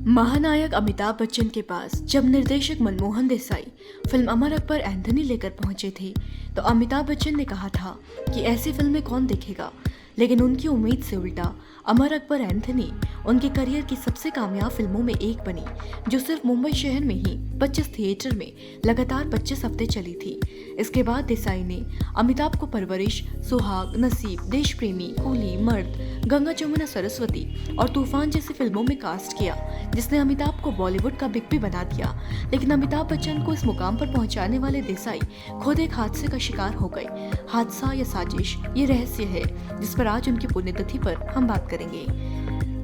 महानायक अमिताभ बच्चन के पास जब निर्देशक मनमोहन देसाई फिल्म अमर अकबर एंथनी लेकर पहुंचे थे तो अमिताभ बच्चन ने कहा था कि ऐसी फिल्में कौन देखेगा, लेकिन उनकी उम्मीद से उल्टा अमर अकबर एंथनी उनके करियर की सबसे कामयाब फिल्मों में एक बनी, जो सिर्फ मुंबई शहर में ही 25 थिएटर में लगातार 25 हफ्ते चली थी। इसके बाद देसाई ने अमिताभ को परवरिश, सुहाग, नसीब, देश प्रेमी, कूली, मर्द, गंगा जमुना सरस्वती और तूफान जैसी फिल्मों में कास्ट किया, जिसने अमिताभ को बॉलीवुड का बिग बी बना दिया। लेकिन अमिताभ बच्चन को इस मुकाम पर पहुंचाने वाले देसाई खुद एक हादसे का शिकार हो गए। हादसा या साजिश, ये रहस्य है जिस पर आज उनकी पुण्यतिथि पर हम बात करेंगे।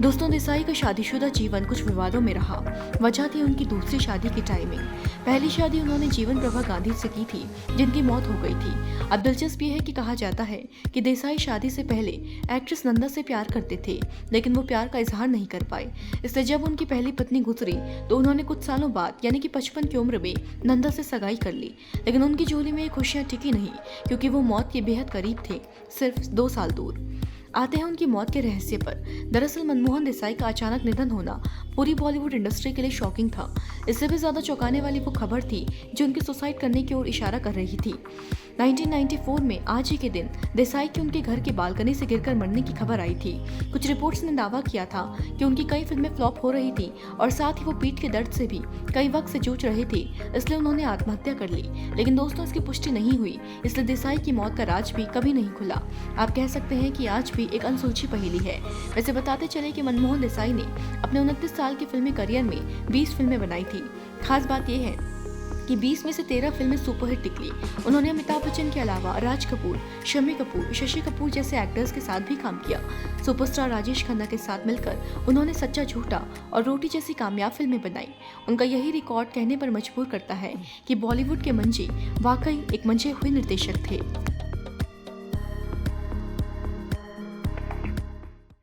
दोस्तों, देसाई का शादीशुदा जीवन कुछ विवादों में रहा। वजह थी उनकी दूसरी शादी की टाइमिंग। पहली शादी उन्होंने जीवन प्रभा गांधी से की थी, जिनकी मौत हो गई थी। अब दिलचस्प ये है कि कहा जाता है कि देसाई शादी से पहले एक्ट्रेस नंदा से प्यार करते थे, लेकिन वो प्यार का इजहार नहीं कर पाए। इसलिए जब उनकी पहली पत्नी गुजरी तो उन्होंने कुछ सालों बाद यानी कि 55 की उम्र में नंदा से सगाई कर ली। लेकिन उनकी झोली में ये खुशियां टिकी नहीं, क्योंकि वो मौत के बेहद करीब थे, सिर्फ 2 साल दूर। आते हैं उनकी मौत के रहस्य पर। दरअसल मनमोहन देसाई का अचानक निधन होना पूरी बॉलीवुड इंडस्ट्री के लिए शॉकिंग था। इससे भी ज्यादा चौंकाने वाली वो खबर थी जो उनके सुसाइड करने की ओर इशारा कर रही थी। 1994 में आज ही के दिन देसाई की उनके घर की बालकनी से गिरकर मरने की खबर आई थी। कुछ रिपोर्ट्स ने दावा किया था कि उनकी कई फिल्में फ्लॉप हो रही थी और साथ ही वो पीठ के दर्द से भी कई वक्त से जूझ रहे थे, इसलिए उन्होंने आत्महत्या कर ली। लेकिन दोस्तों, इसकी पुष्टि नहीं हुई, इसलिए देसाई की मौत का राज भी कभी नहीं खुला। आप कह सकते हैं कि आज भी एक अनसुलझी पहेली है। वैसे बताते चले कि मनमोहन देसाई ने अपने 29 साल के फिल्मी करियर में 20 फिल्में बनाई थी। खास बात यह है कि 20 में से 13 फिल्में सुपरहिट निकली। उन्होंने अमिताभ बच्चन के अलावा राज कपूर, शम्मी कपूर, शशि कपूर जैसे एक्टर्स के साथ भी काम किया। सुपरस्टार राजेश खन्ना के साथ मिलकर उन्होंने सच्चा झूठा और रोटी जैसी कामयाब फिल्में बनाई। उनका यही रिकॉर्ड कहने पर मजबूर करता है कि बॉलीवुड के मंजी वाकई एक मंजे हुए निर्देशक थे।